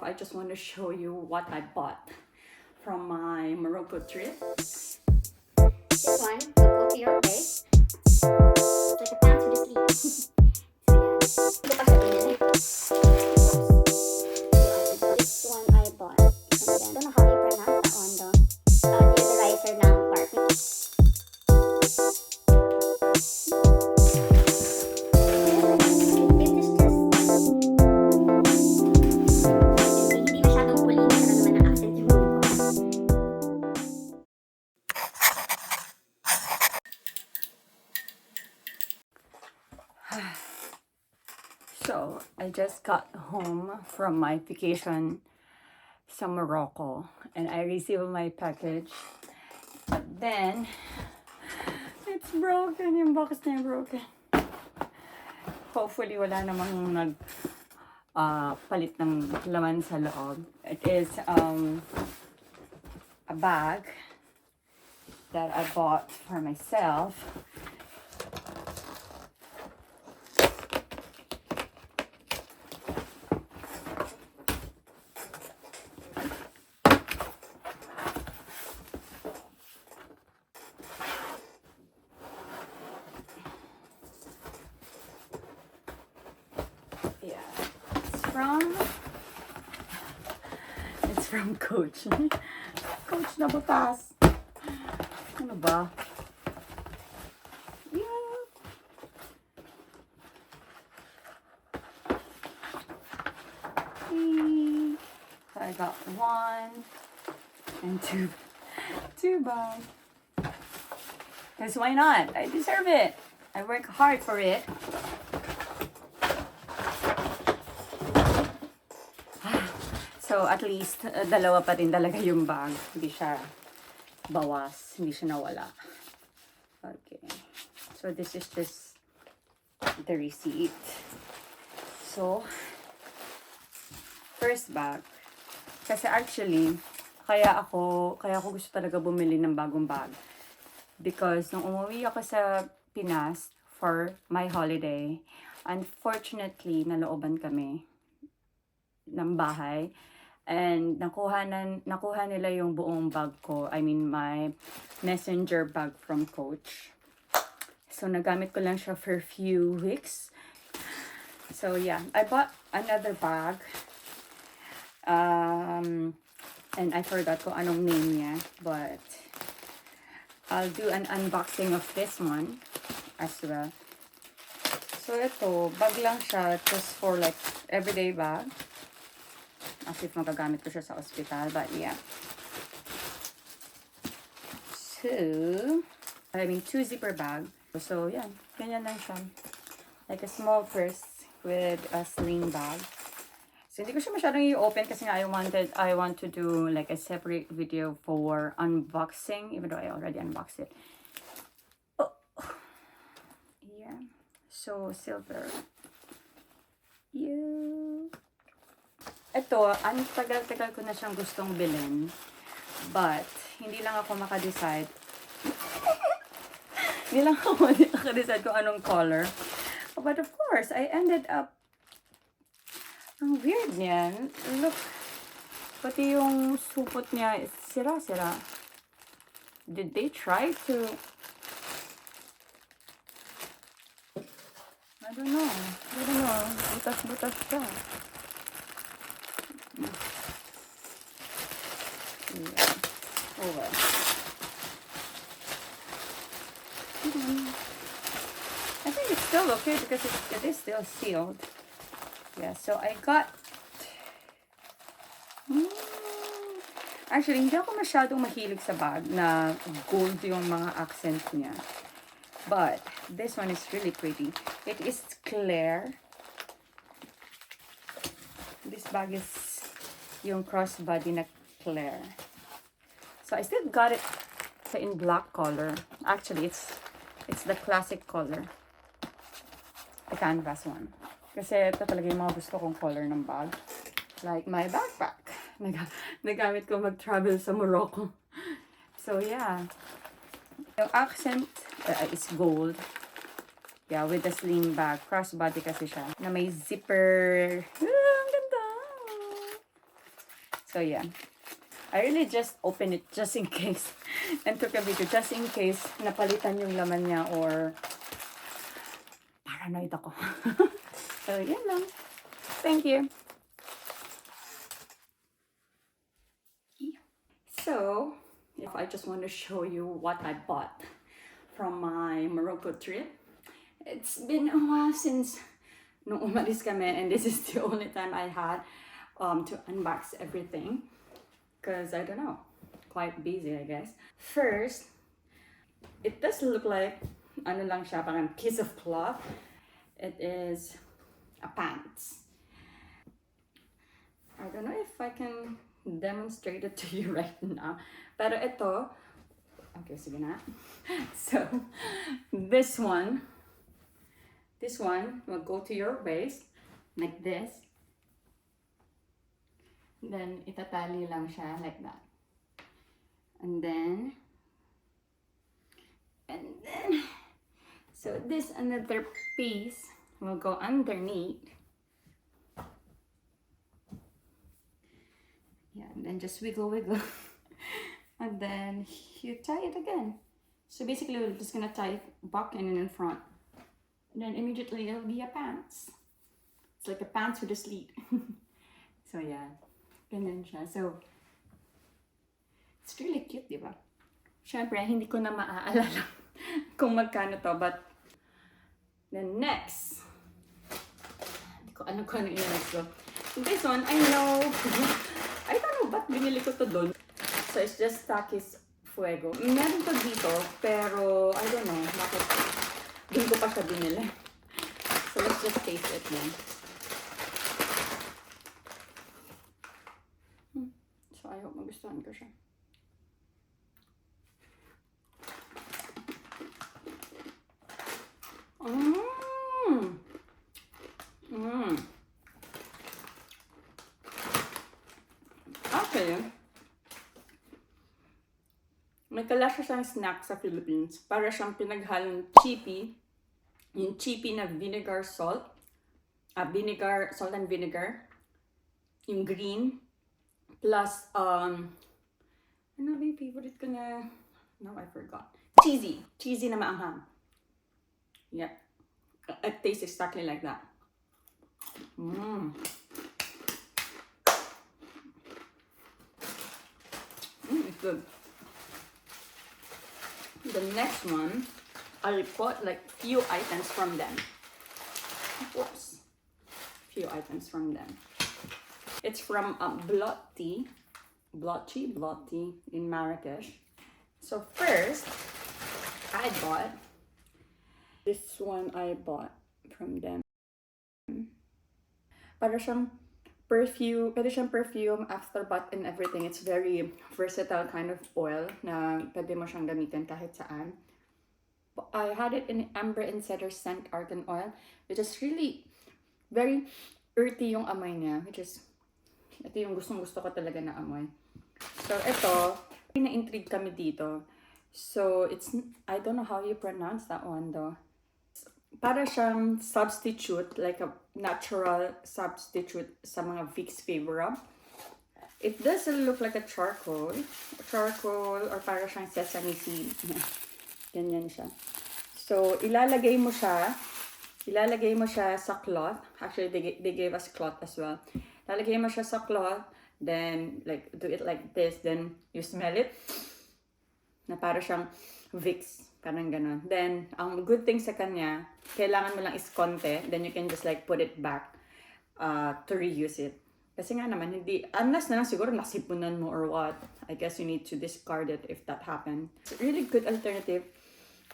Morocco, I just want to show you what I bought from my Morocco trip. This one will go to your face. It's like a pants with a sleeve. So yeah. Hindi pa siya pinili. This one I bought. And then, I don't know how you pronounce that one though. Deodorizer ng part. Hindi masyadong pulin. Saka naman ang accent yung ko. So, I just got home from my vacation sa Morocco and I received my package. But then, it's broken. Yung box niya broken. Hopefully, wala namang palit ng laman sa loob. It is a bag that I bought for myself. It's from Coach. Coach na butas. Ano ba? Yeah. So I got 1 and 2 bags. Because why not? I deserve it. I work hard for it. So, at least, dalawa pa din talaga yung bag. Hindi siya bawas. Hindi siya nawala. Okay. So, this is just the receipt. So, first bag. Kasi actually, kaya ako gusto talaga bumili ng bagong bag. Because, nung umuwi ako sa Pinas for my holiday, unfortunately, nalooban kami ng bahay. And nakuha nila yung buong bag ko. I mean, my messenger bag from Coach. So, nagamit ko lang siya for a few weeks. So, yeah. I bought another bag. And I forgot kung anong name niya. But, I'll do an unboxing of this one as well. So, ito, bag lang siya just for like everyday bag. As if magagamit ko siya sa hospital. But yeah. So, I mean, 2 zipper bag. So, yeah. Ganyan lang siya. Like a small purse with a sling bag. So, hindi ko siya masyadong i-open kasi nga I want to do like a separate video for unboxing. Even though I already unboxed it. Oh. Yeah. So, silver. Yeah. Ito, ang tagal-tagal ko na siyang gustong bilhin. But, hindi lang ako makadecide. Hindi lang ako makadecide kung anong color. But of course, I ended up... Ang weird niyan. Look. Pati yung supot niya, sira-sira. Did they try to... I don't know. Butas-butas siya. Yeah. Oh well. I think it's still okay because it is still sealed. Yeah, so I got... Actually, hindi ako masyadong mahilig sa bag na gold yung mga accent niya. But this one is really pretty. It is clear. This bag is yung crossbody na clear. So I still got it in black color. Actually, it's the classic color. The canvas one. Kasi ito talaga yung mga gusto kong color ng bag. Like my backpack. Nagamit ko mag-travel sa Morocco. So yeah. Yung accent is gold. Yeah, with the sling bag. Crossbody kasi siya. Na may zipper. Ang ganda! So yeah, I really just opened it just in case and took a video just in case napalitan yung laman niya or paranoid ako. So yan lang. Thank you. So, if I just want to show you what I bought from my Morocco trip. It's been a while since nung umalis kami, and this is the only time I had to unbox everything. Because, I don't know, quite busy, I guess. First, it does look like, ano lang siya, parang piece of cloth. It is a pants. I don't know if I can demonstrate it to you right now. Pero ito, okay, sige na. So, this one will go to your waist, like this. Then, itatali lang siya, like that. And then, so this another piece will go underneath. Yeah, and then just wiggle. And then you tie it again. So basically, we're just gonna tie it back and in front. And then immediately it'll be a pants. It's like a pants with a slit. So yeah, ganun siya. So, it's really cute, di ba? Siyempre, hindi ko na maaalala kung magkano to, but then next, hindi ko ano yung next ko. This one, I know, I don't know ba't binili ko to doon. So, it's just Takis Fuego. Meron to dito, pero I don't know bakit doon ko pa siya binili. So, let's just taste it then. So, I hope magustuhan ko siya. Okay. May kalasa siyang snack sa Philippines. Para siyang pinaghalong chippy. Yung chippy na vinegar salt. Salt and vinegar. Yung green. Plus, ano ba yung favorite ko na? Now I forgot. Cheesy. Cheesy na maanghang. Yep. It tastes exactly like that. It's good. The next one, I bought like few items from them. Oops. Few items from them. It's from Blotti in Marrakesh. So first, I bought this one. I bought from them. Para siyang perfume, pwede siyang perfume, afterbath and everything. It's very versatile kind of oil na pwede mo siyang gamitin kahit saan. I had it in Amber and Cedar Scent Argan Oil, which is really very earthy yung amoy niya, which is, ito yung gustong-gusto ko talaga na amoy. So, ito, na-intrigue kami dito. So, it's, I don't know how you pronounce that one though. Para siyang substitute, like a natural substitute sa mga Vicks Vapor Rub. It doesn't look like a charcoal or para siyang sesame seed. Ganyan siya. So, ilalagay mo siya sa cloth. Actually, they gave us cloth as well. Lalagay mo siya sa cloth, then like do it like this, then you smell it. Na para siyang Vicks. Parang ganun. Then, ang good thing sa kanya, kailangan mo lang is konti. Then, you can just like put it back to reuse it. Kasi nga naman, hindi, unless na lang siguro nasipunan mo or what, I guess you need to discard it if that happened. It's a really good alternative.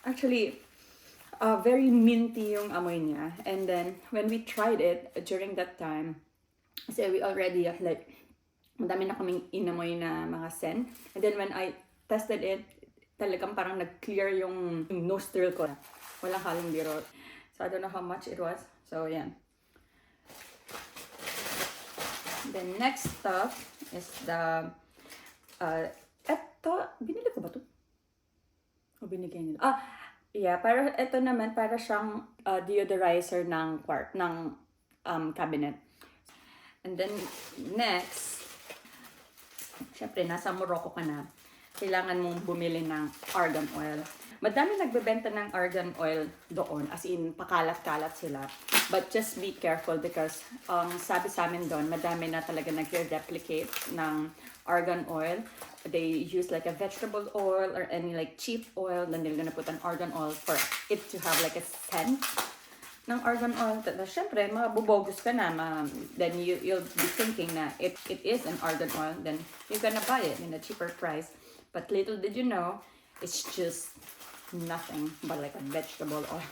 Actually, very minty yung amoy niya. And then, when we tried it during that time, kasi we already, like, madami na kaming inamoy na mga scent. And then, when I tested it, talagang parang nag-clear yung nostril ko. Walang halong biro. So, I don't know how much it was. So, yan. The next stuff is the... eto, binili ko ba ito? O binigay nila? Yeah. Para, eto naman, para siyang deodorizer ng cabinet. And then, next, syempre, nasa Morocco ka na, kailangan mong bumili ng argan oil. Madami nagbebenta ng argan oil doon, as in, pakalat-kalat sila. But just be careful because sabi sa amin doon, madami na talaga nag-replicate ng argan oil. They use like a vegetable oil or any like cheap oil, then they're gonna put an argan oil for it to have like a scent ng argan oil. Syempre, mabubogus ka na, then you'll be thinking na it is an argan oil, then you're gonna buy it in a cheaper price. But little did you know, it's just nothing but like a vegetable oil.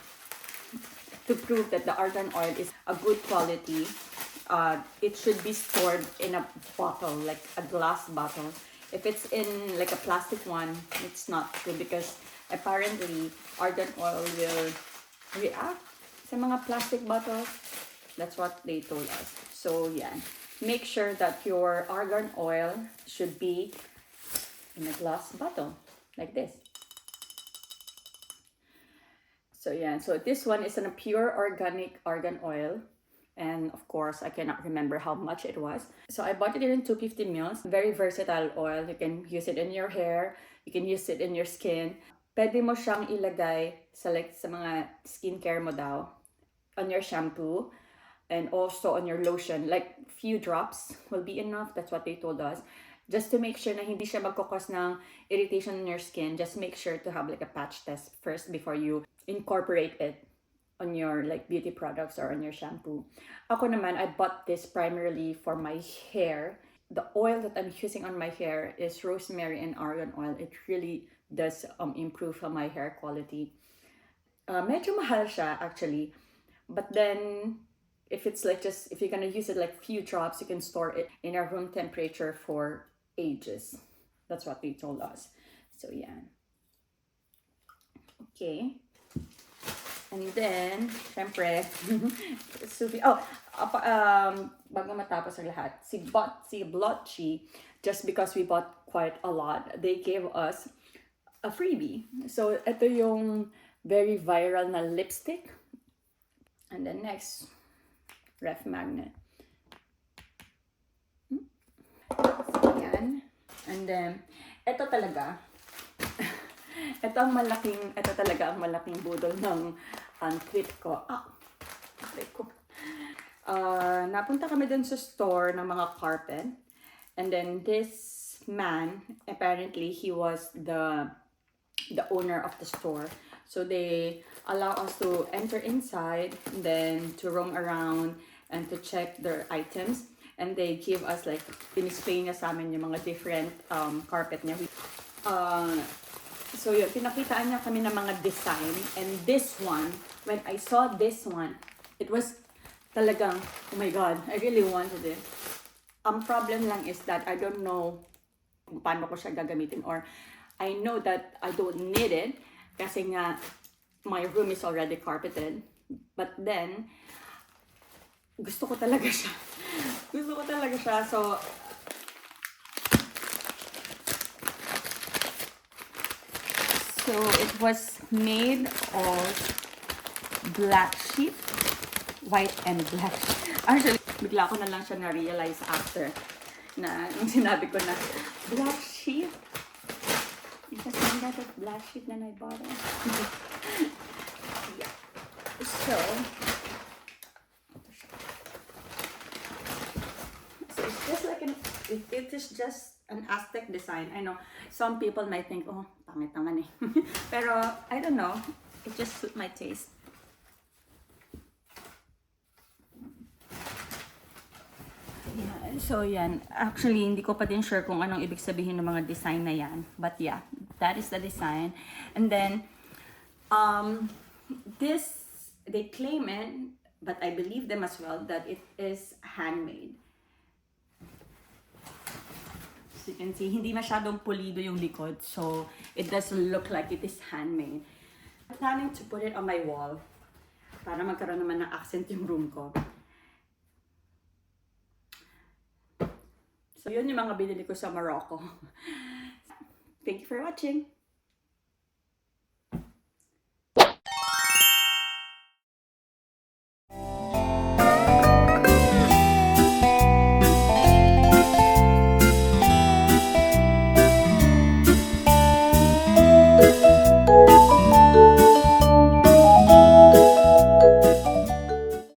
To prove that the argan oil is a good quality, it should be stored in a bottle, like a glass bottle. If it's in like a plastic one, it's not good because apparently argan oil will react sa mga plastic bottles. That's what they told us. So yeah, make sure that your argan oil should be in a glass bottle like this. So yeah, so this one is a pure organic argan oil. And of course, I cannot remember how much it was. So I bought it in 250 mils. Very versatile oil. You can use it in your hair. You can use it in your skin. Pwede mo siyang ilagay sa mga skincare mo daw. On your shampoo. And also on your lotion. Like few drops will be enough. That's what they told us. Just to make sure na hindi siya magkakos ng irritation in your skin, just make sure to have like a patch test first before you incorporate it on your like beauty products or on your shampoo. Ako naman, I bought this primarily for my hair. The oil that I'm using on my hair is rosemary and argan oil. It really does improve my hair quality. Medyo mahal siya actually. But then, if it's like if you're gonna use it like few drops, you can store it in a room temperature for ages. That's what they told us. So yeah. Okay. And then, syempre, bago matapos ang lahat, si Blotchy, just because we bought quite a lot, they gave us a freebie. So, ito yung very viral na lipstick. And then next, ref magnet. So, yan. And then, ito talaga, ito talaga ang malaking budol ng trip ko. Napunta kami dun sa store ng mga carpet. And then this man, apparently he was the owner of the store. So they allow us to enter inside, and then to roam around and to check their items. And they give us like, in-explain niya sa amin yung mga different carpet niya. So yun, pinakitaan niya kami ng mga design. And this one, when I saw this one, it was talagang, oh my God, I really wanted it. Ang problem lang is that I don't know kung paano ko siya gagamitin, or I know that I don't need it kasi nga my room is already carpeted. But then, gusto ko talaga siya. So it was made of black sheep, white and black. Actually, bigla ko na lang siya na-realize after na nung sinabi ko na black sheep. Because that black sheep na I bought it. Yeah. So it's just like it is just an Aztec design. I know some people might think, oh, pangit naman eh. Pero I don't know, it just suit my taste. Yeah, so yan. Actually, hindi ko pa din sure kung anong ibig sabihin ng mga design na yan. But yeah, that is the design. And then, this, they claim it, but I believe them as well, that it is handmade. So you can see, hindi masyadong pulido yung likod. So, it doesn't look like it is handmade. I'm planning to put it on my wall para magkaroon naman ng accent yung room ko. So, yun yung mga binili ko sa Morocco. Thank you for watching.